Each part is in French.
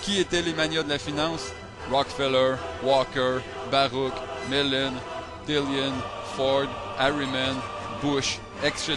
Qui étaient les manias de la finance? Rockefeller, Walker, Baruch, Mellon, Dillon, Ford, Harriman, Bush, etc.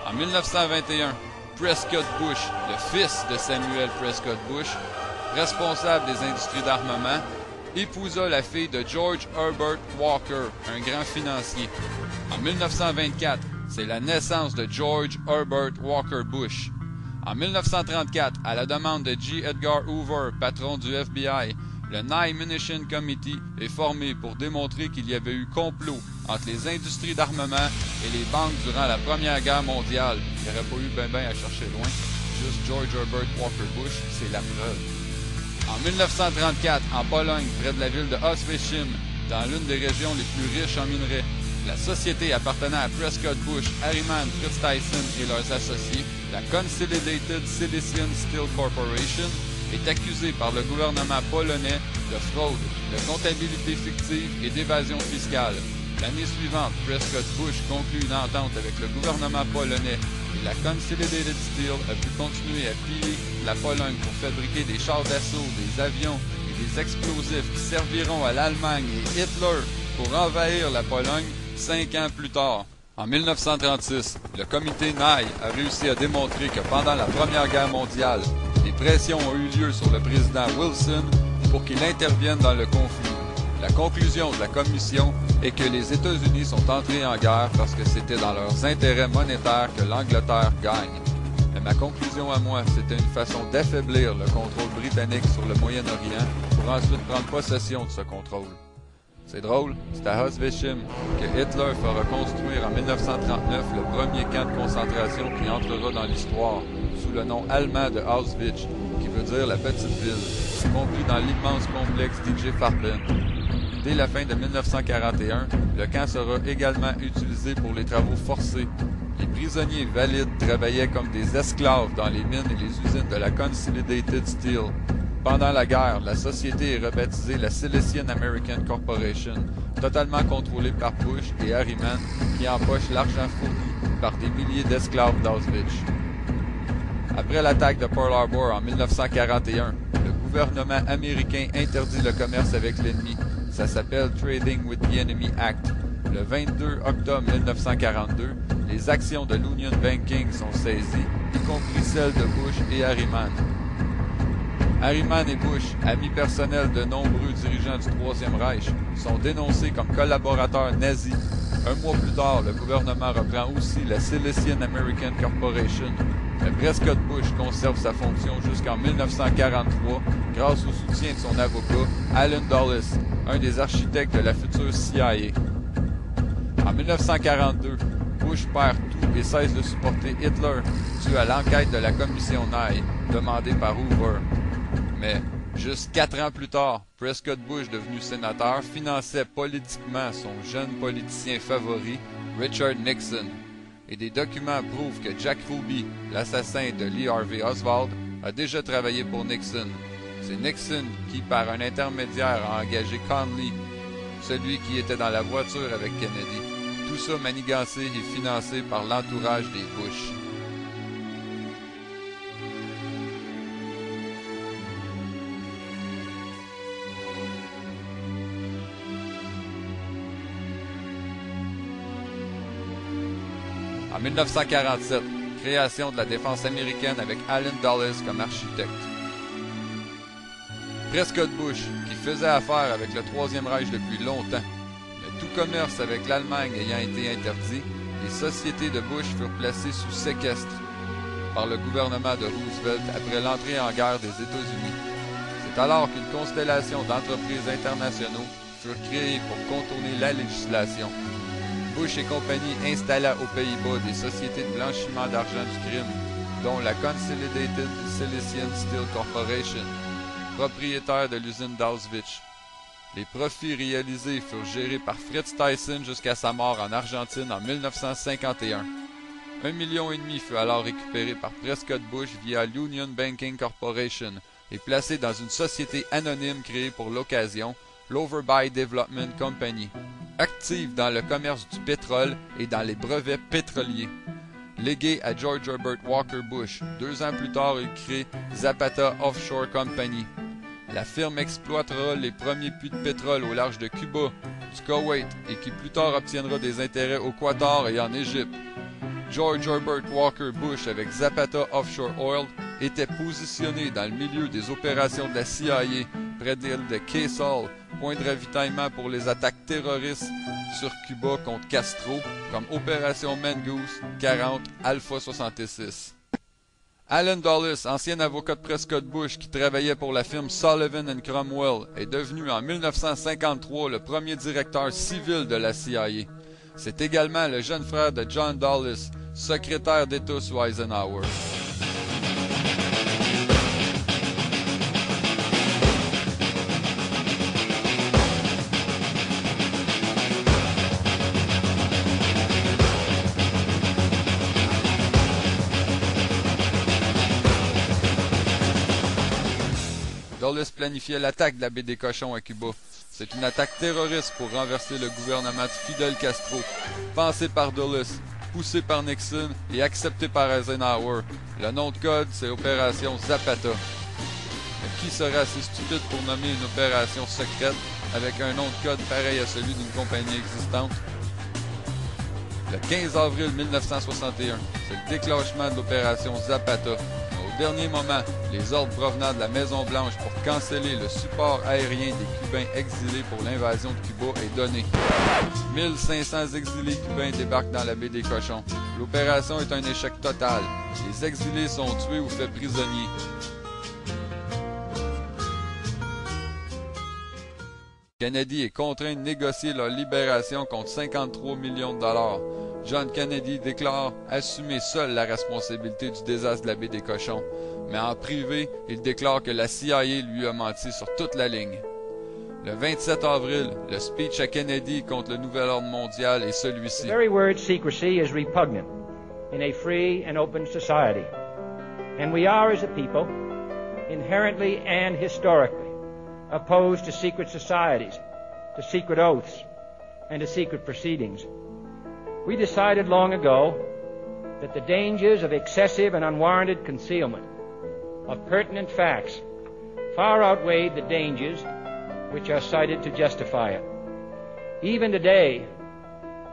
En 1921, Prescott Bush, le fils de Samuel Prescott Bush, responsable des industries d'armement, épousa la fille de George Herbert Walker, un grand financier. En 1924, c'est la naissance de George Herbert Walker Bush. En 1934, à la demande de J. Edgar Hoover, patron du FBI, le Nye Munition Committee est formé pour démontrer qu'il y avait eu complot entre les industries d'armement et les banques durant la Première Guerre mondiale. Il n'y aurait pas eu ben à chercher loin. Juste George Herbert Walker Bush, c'est la preuve. En 1934, en Pologne, près de la ville de Oświęcim, dans l'une des régions les plus riches en minerais, la société appartenant à Prescott Bush, Harriman, Fritz Tyson et leurs associés, la Consolidated Silesian Steel Corporation, est accusée par le gouvernement polonais de fraude, de comptabilité fictive et d'évasion fiscale. L'année suivante, Prescott Bush conclut une entente avec le gouvernement polonais et la Consolidated Steel a pu continuer à piller la Pologne pour fabriquer des chars d'assaut, des avions et des explosifs qui serviront à l'Allemagne et Hitler pour envahir la Pologne 5 ans plus tard. En 1936, le comité Nye a réussi à démontrer que pendant la Première Guerre mondiale, des pressions ont eu lieu sur le président Wilson pour qu'il intervienne dans le conflit. La conclusion de la commission est que les États-Unis sont entrés en guerre parce que c'était dans leurs intérêts monétaires que l'Angleterre gagne. Mais ma conclusion à moi, c'était une façon d'affaiblir le contrôle britannique sur le Moyen-Orient pour ensuite prendre possession de ce contrôle. C'est drôle, c'est à Auschwitz que Hitler fera construire en 1939 le premier camp de concentration qui entrera dans l'histoire, sous le nom allemand de Auschwitz, qui veut dire la petite ville, compris dans l'immense complexe d'Ig Farben. Dès la fin de 1941, le camp sera également utilisé pour les travaux forcés. Les prisonniers valides travaillaient comme des esclaves dans les mines et les usines de la Consolidated Steel. Pendant la guerre, la société est rebaptisée la Silesian American Corporation, totalement contrôlée par Bush et Harriman, qui empochent l'argent fourni par des milliers d'esclaves d'Auschwitz. Après l'attaque de Pearl Harbor en 1941, le gouvernement américain interdit le commerce avec l'ennemi. Ça s'appelle Trading with the Enemy Act. Le 22 octobre 1942, les actions de l'Union Banking sont saisies, y compris celles de Bush et Harriman. Harriman et Bush, amis personnels de nombreux dirigeants du Troisième Reich, sont dénoncés comme collaborateurs nazis. Un mois plus tard, le gouvernement reprend aussi la Silesian American Corporation. Mais Prescott Bush conserve sa fonction jusqu'en 1943 grâce au soutien de son avocat, Allen Dulles, un des architectes de la future CIA. En 1942, Bush perd tout et cesse de supporter Hitler dû à l'enquête de la commission Nye, demandée par Hoover. Mais, juste 4 ans plus tard, Prescott Bush, devenu sénateur, finançait politiquement son jeune politicien favori, Richard Nixon. Et des documents prouvent que Jack Ruby, l'assassin de Lee Harvey Oswald, a déjà travaillé pour Nixon. C'est Nixon qui, par un intermédiaire, a engagé Conley, celui qui était dans la voiture avec Kennedy. Tout ça manigancé et financé par l'entourage des Bush. En 1947, création de la défense américaine avec Allen Dulles comme architecte. Prescott Bush, qui faisait affaire avec le Troisième Reich depuis longtemps, mais tout commerce avec l'Allemagne ayant été interdit, les sociétés de Bush furent placées sous séquestre par le gouvernement de Roosevelt après l'entrée en guerre des États-Unis. C'est alors qu'une constellation d'entreprises internationaux furent créées pour contourner la législation. Bush et compagnie installa aux Pays-Bas des sociétés de blanchiment d'argent du crime, dont la Consolidated Silesian Steel Corporation, propriétaire de l'usine d'Auschwitz. Les profits réalisés furent gérés par Fritz Tyson jusqu'à sa mort en Argentine en 1951. 1,5 million fut alors récupéré par Prescott Bush via l'Union Banking Corporation et placé dans une société anonyme créée pour l'occasion, l'Overbuy Development Company, active dans le commerce du pétrole et dans les brevets pétroliers. légué à George Herbert Walker Bush. 2 ans plus tard, il crée Zapata Offshore Company. La firme exploitera les premiers puits de pétrole au large de Cuba, du Koweït et qui plus tard obtiendra des intérêts au Qatar et en Égypte. George Herbert Walker Bush avec Zapata Offshore Oil était positionné dans le milieu des opérations de la CIA près de l'île de Key-Sal, point de ravitaillement pour les attaques terroristes sur Cuba contre Castro, comme Opération Mongoose 40 Alpha 66. Allen Dulles, ancien avocat de Prescott Bush qui travaillait pour la firme Sullivan & Cromwell, est devenu en 1953 le premier directeur civil de la CIA. C'est également le jeune frère de John Dulles, secrétaire d'État sous Eisenhower. Dulles planifiait l'attaque de la baie des Cochons à Cuba. C'est une attaque terroriste pour renverser le gouvernement de Fidel Castro, pensée par Dulles, poussée par Nixon et acceptée par Eisenhower. Le nom de code, c'est Opération Zapata. Mais qui serait assez stupide pour nommer une opération secrète avec un nom de code pareil à celui d'une compagnie existante? Le 15 avril 1961, c'est le déclenchement de l'opération Zapata. Au dernier moment, les ordres provenant de la Maison-Blanche pour canceller le support aérien des Cubains exilés pour l'invasion de Cuba est donné. 1500 exilés cubains débarquent dans la baie des Cochons. L'opération est un échec total. Les exilés sont tués ou faits prisonniers. Kennedy est contraint de négocier leur libération contre 53 millions de dollars. John Kennedy déclare assumer seul la responsabilité du désastre de la baie des Cochons, mais en privé, il déclare que la CIA lui a menti sur toute la ligne. Le 27 avril, le speech à Kennedy contre le nouvel ordre mondial est celui-ci. The very word secrecy is repugnant in a free and open society, and we are as a people inherently and historically opposed to secret societies, to secret oaths, and to secret proceedings. We decided long ago that the dangers of excessive and unwarranted concealment of pertinent facts far outweighed the dangers which are cited to justify it. Even today,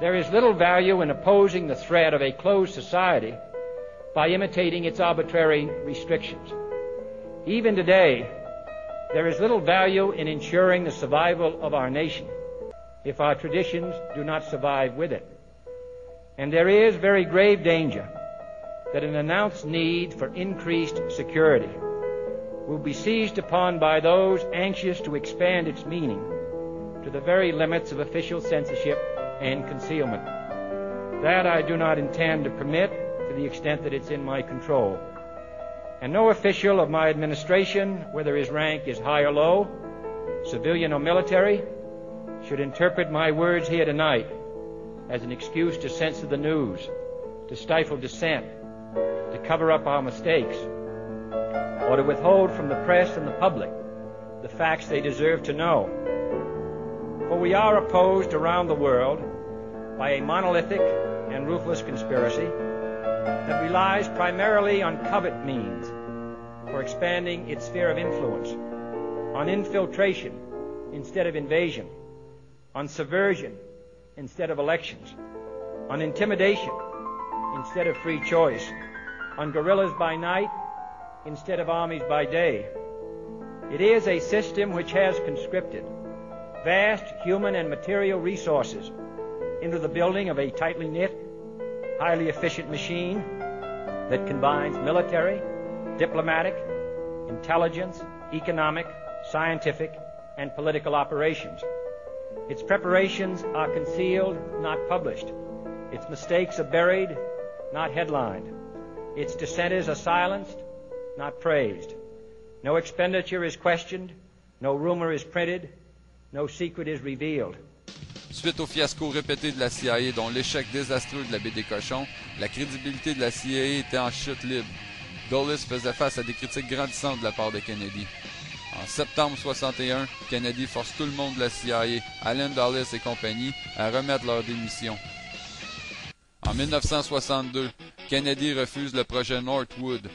there is little value in opposing the threat of a closed society by imitating its arbitrary restrictions. Even today, there is little value in ensuring the survival of our nation if our traditions do not survive with it. And there is very grave danger that an announced need for increased security will be seized upon by those anxious to expand its meaning to the very limits of official censorship and concealment. That I do not intend to permit to the extent that it's in my control. And no official of my administration, whether his rank is high or low, civilian or military, should interpret my words here tonight as an excuse to censor the news, to stifle dissent, to cover up our mistakes, or to withhold from the press and the public the facts they deserve to know. For we are opposed around the world by a monolithic and ruthless conspiracy that relies primarily on covert means for expanding its sphere of influence, on infiltration instead of invasion, on subversion instead of elections, on intimidation instead of free choice, on guerrillas by night instead of armies by day. It is a system which has conscripted vast human and material resources into the building of a tightly knit, highly efficient machine that combines military, diplomatic, intelligence, economic, scientific, and political operations. Its preparations are concealed, not published. Its mistakes are buried, not headlined. Its dissenters are silenced, not praised. No expenditure is questioned, no rumor is printed, no secret is revealed. Suite au fiasco répété de la CIA, dont l'échec désastreux de la baie des Cochons, la crédibilité de la CIA était en chute libre. Dulles faisait face à des critiques grandissantes de la part de Kennedy. En septembre 61, Kennedy force tout le monde de la CIA, Allen Dulles et compagnie, à remettre leur démission. En 1962, Kennedy refuse le projet Northwood.